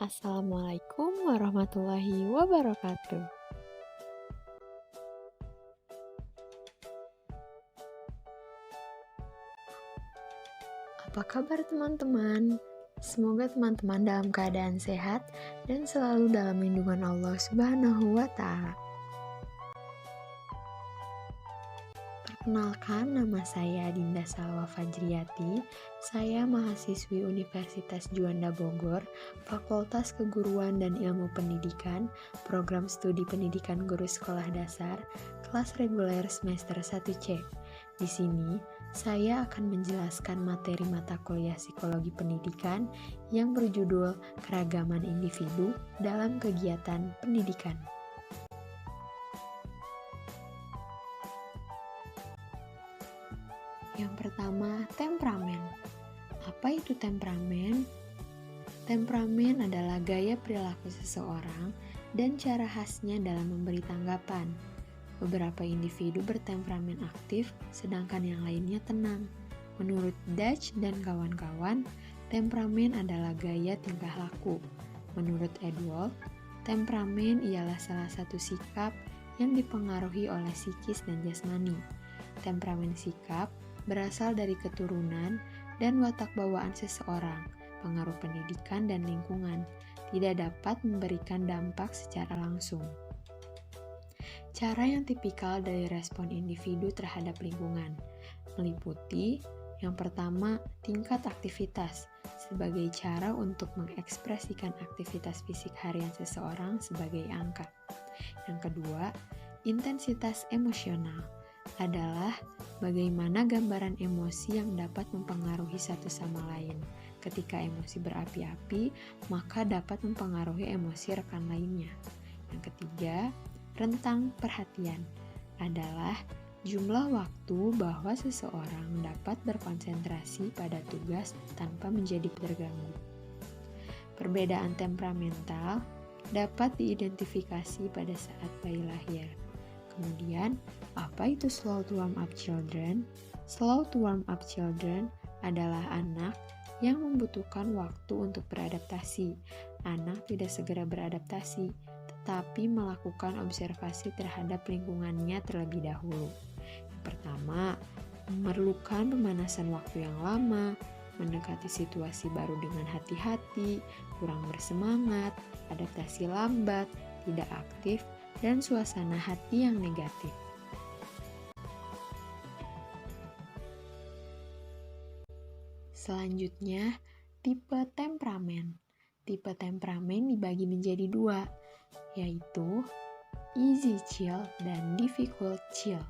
Assalamualaikum warahmatullahi wabarakatuh. Apa kabar teman-teman? Semoga teman-teman dalam keadaan sehat dan selalu dalam lindungan Allah Subhanahu wa Ta'ala. Perkenalkan, nama saya Dinda Salwa Fajriyati. Saya mahasiswi Universitas Juanda Bogor, Fakultas Keguruan dan Ilmu Pendidikan, Program Studi Pendidikan Guru Sekolah Dasar, kelas reguler semester 1C. Di sini, saya akan menjelaskan materi mata kuliah Psikologi Pendidikan yang berjudul Keragaman Individu dalam Kegiatan Pendidikan. Yang pertama, temperamen. Apa itu temperamen? Temperamen adalah gaya perilaku seseorang dan cara khasnya dalam memberi tanggapan. Beberapa individu bertemperamen aktif, sedangkan yang lainnya tenang. Menurut Dutch dan kawan-kawan, temperamen adalah gaya tingkah laku. Menurut Edward, temperamen ialah salah satu sikap yang dipengaruhi oleh psikis dan jasmani. Temperamen sikap berasal dari keturunan dan watak bawaan seseorang, pengaruh pendidikan dan lingkungan, tidak dapat memberikan dampak secara langsung. Cara yang tipikal dari respon individu terhadap lingkungan meliputi yang pertama, tingkat aktivitas sebagai cara untuk mengekspresikan aktivitas fisik harian seseorang sebagai angka. Yang kedua, intensitas emosional adalah bagaimana gambaran emosi yang dapat mempengaruhi satu sama lain. Ketika emosi berapi-api, maka dapat mempengaruhi emosi rekan lainnya. Yang ketiga, rentang perhatian adalah jumlah waktu bahwa seseorang dapat berkonsentrasi pada tugas tanpa menjadi terganggu. Perbedaan temperamental dapat diidentifikasi pada saat bayi lahir. Kemudian, apa itu slow to warm up children? Slow to warm up children adalah anak yang membutuhkan waktu untuk beradaptasi. Anak tidak segera beradaptasi, tetapi melakukan observasi terhadap lingkungannya terlebih dahulu. Yang pertama, memerlukan pemanasan waktu yang lama, mendekati situasi baru dengan hati-hati, kurang bersemangat, adaptasi lambat, tidak aktif, dan suasana hati yang negatif. Selanjutnya, tipe temperamen. Tipe temperamen dibagi menjadi dua, yaitu easy chill dan difficult chill.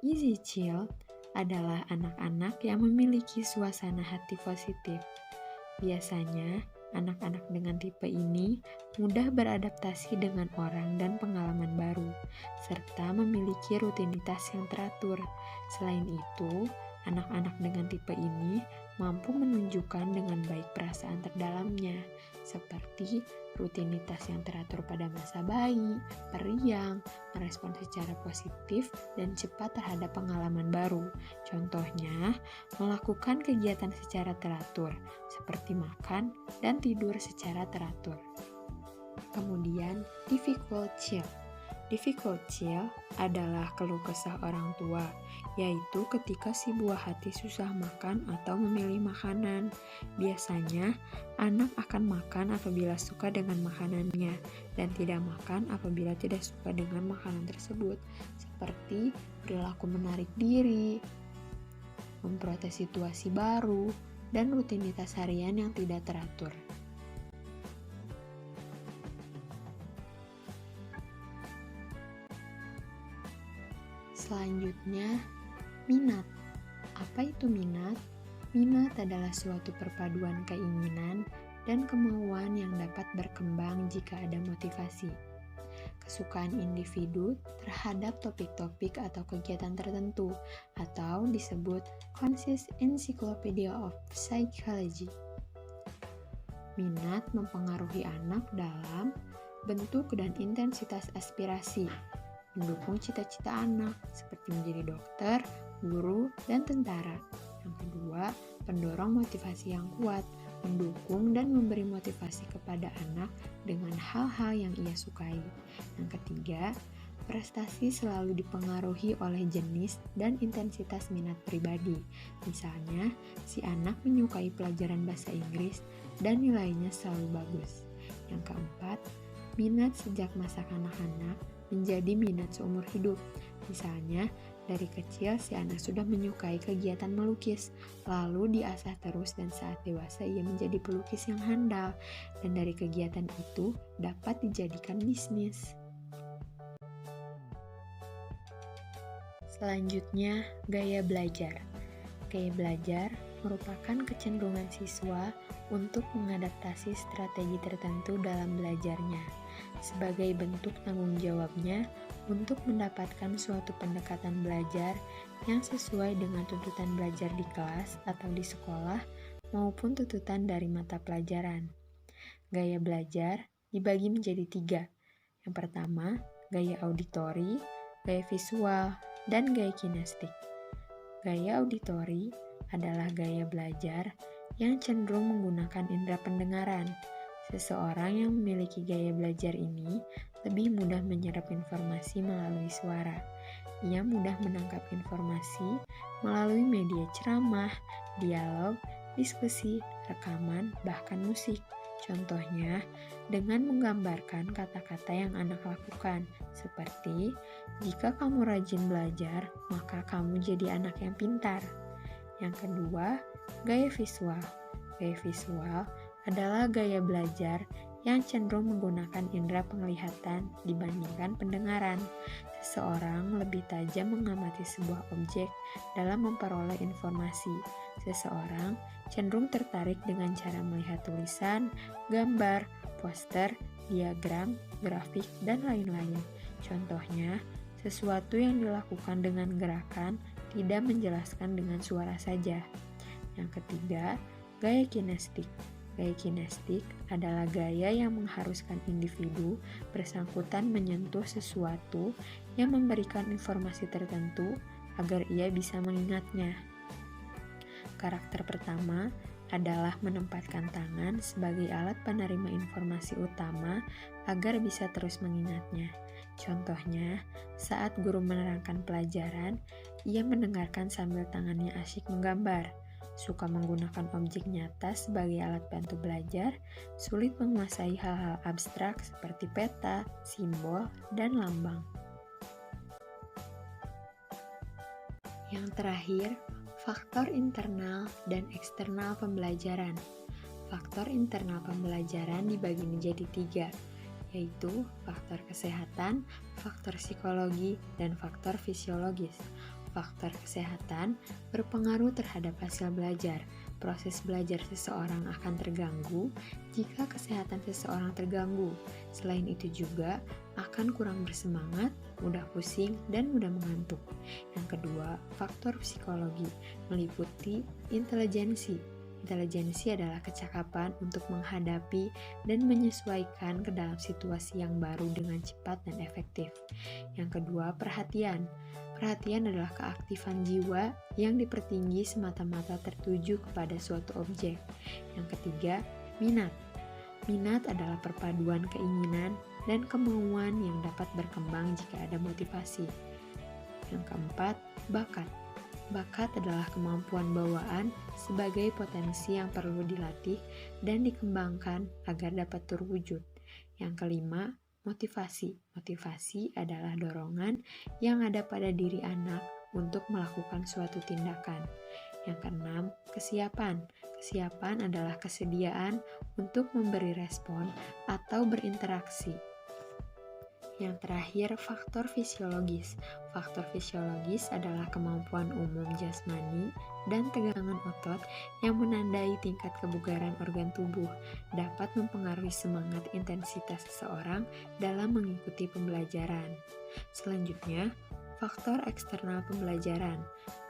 Easy chill adalah anak-anak yang memiliki suasana hati positif. Biasanya, anak-anak dengan tipe ini mudah beradaptasi dengan orang dan pengalaman baru, serta memiliki rutinitas yang teratur. Selain itu, anak-anak dengan tipe ini mampu menunjukkan dengan baik perasaan terdalamnya, seperti rutinitas yang teratur pada masa bayi, periang, merespon secara positif, dan cepat terhadap pengalaman baru. Contohnya, melakukan kegiatan secara teratur, seperti makan dan tidur secara teratur. Kemudian, difficult chill. Difficult chill adalah keluh kesah orang tua, yaitu ketika si buah hati susah makan atau memilih makanan. Biasanya, anak akan makan apabila suka dengan makanannya, dan tidak makan apabila tidak suka dengan makanan tersebut, seperti perilaku menarik diri, memprotes situasi baru, dan rutinitas harian yang tidak teratur. Selanjutnya, minat. Apa itu minat? Minat adalah suatu perpaduan keinginan dan kemauan yang dapat berkembang jika ada motivasi. Kesukaan individu terhadap topik-topik atau kegiatan tertentu, atau disebut Concise Encyclopedia of Psychology. Minat mempengaruhi anak dalam bentuk dan intensitas aspirasi, mendukung cita-cita anak seperti menjadi dokter, guru, dan tentara. Yang kedua, pendorong motivasi yang kuat, mendukung dan memberi motivasi kepada anak dengan hal-hal yang ia sukai. Yang ketiga, prestasi selalu dipengaruhi oleh jenis dan intensitas minat pribadi. Misalnya, si anak menyukai pelajaran bahasa Inggris dan nilainya selalu bagus. Yang keempat, minat sejak masa kanak-kanak menjadi minat seumur hidup. Misalnya, dari kecil si anak sudah menyukai kegiatan melukis, lalu diasah terus dan saat dewasa ia menjadi pelukis yang handal, dan dari kegiatan itu dapat dijadikan bisnis. Selanjutnya, gaya belajar. Gaya belajar merupakan kecenderungan siswa untuk mengadaptasi strategi tertentu dalam belajarnya, sebagai bentuk tanggung jawabnya untuk mendapatkan suatu pendekatan belajar yang sesuai dengan tuntutan belajar di kelas atau di sekolah maupun tuntutan dari mata pelajaran. Gaya belajar dibagi menjadi 3. Yang pertama, gaya auditori, gaya visual, dan gaya kinestik. Gaya auditori adalah gaya belajar yang cenderung menggunakan indera pendengaran. Seseorang yang memiliki gaya belajar ini lebih mudah menyerap informasi melalui suara. Ia mudah menangkap informasi melalui media ceramah, dialog, diskusi, rekaman, bahkan musik. Contohnya, dengan menggambarkan kata-kata yang anak lakukan, seperti, jika kamu rajin belajar, maka kamu jadi anak yang pintar. Yang kedua, gaya visual. Gaya visual adalah gaya belajar yang cenderung menggunakan indera penglihatan dibandingkan pendengaran. Seseorang lebih tajam mengamati sebuah objek dalam memperoleh informasi. Seseorang cenderung tertarik dengan cara melihat tulisan, gambar, poster, diagram, grafik, dan lain-lain. Contohnya, sesuatu yang dilakukan dengan gerakan tidak menjelaskan dengan suara saja. Yang ketiga, gaya kinestik. Gaya kinestik adalah gaya yang mengharuskan individu bersangkutan menyentuh sesuatu yang memberikan informasi tertentu agar ia bisa mengingatnya. Karakter pertama adalah menempatkan tangan sebagai alat penerima informasi utama agar bisa terus mengingatnya. Contohnya, saat guru menerangkan pelajaran, ia mendengarkan sambil tangannya asyik menggambar. Suka menggunakan objek nyata sebagai alat bantu belajar, sulit menguasai hal-hal abstrak seperti peta, simbol, dan lambang. Yang terakhir, faktor internal dan eksternal pembelajaran. Faktor internal pembelajaran dibagi menjadi 3, yaitu faktor kesehatan, faktor psikologi, dan faktor fisiologis. Faktor kesehatan berpengaruh terhadap hasil belajar. Proses belajar seseorang akan terganggu jika kesehatan seseorang terganggu. Selain itu juga akan kurang bersemangat, mudah pusing, dan mudah mengantuk. Yang kedua, faktor psikologi meliputi intelijensi. Intelijensi adalah kecakapan untuk menghadapi dan menyesuaikan ke dalam situasi yang baru dengan cepat dan efektif. Yang kedua, perhatian. Perhatian adalah keaktifan jiwa yang dipertinggi semata-mata tertuju kepada suatu objek. Yang ketiga, minat. Minat adalah perpaduan keinginan dan kemauan yang dapat berkembang jika ada motivasi. Yang keempat, bakat. Bakat adalah kemampuan bawaan sebagai potensi yang perlu dilatih dan dikembangkan agar dapat terwujud. Yang kelima, motivasi. Motivasi adalah dorongan yang ada pada diri anak untuk melakukan suatu tindakan. Yang keenam, kesiapan. Kesiapan adalah kesediaan untuk memberi respon atau berinteraksi. Yang terakhir, faktor fisiologis. Faktor fisiologis adalah kemampuan umum jasmani dan tegangan otot yang menandai tingkat kebugaran organ tubuh, dapat mempengaruhi semangat intensitas seseorang dalam mengikuti pembelajaran. Selanjutnya, faktor eksternal pembelajaran.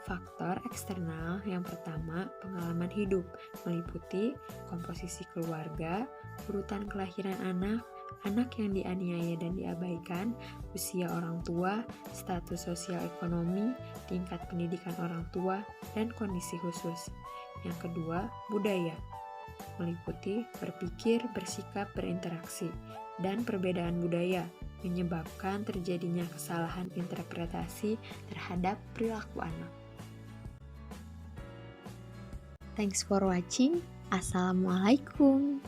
Faktor eksternal yang pertama, pengalaman hidup, meliputi komposisi keluarga, urutan kelahiran anak yang dianiaya dan diabaikan, usia orang tua, status sosial ekonomi, tingkat pendidikan orang tua, dan kondisi khusus. Yang kedua, budaya. meliputi berpikir, bersikap, berinteraksi, dan perbedaan budaya, menyebabkan terjadinya kesalahan interpretasi terhadap perilaku anak. Thanks for watching. Assalamualaikum.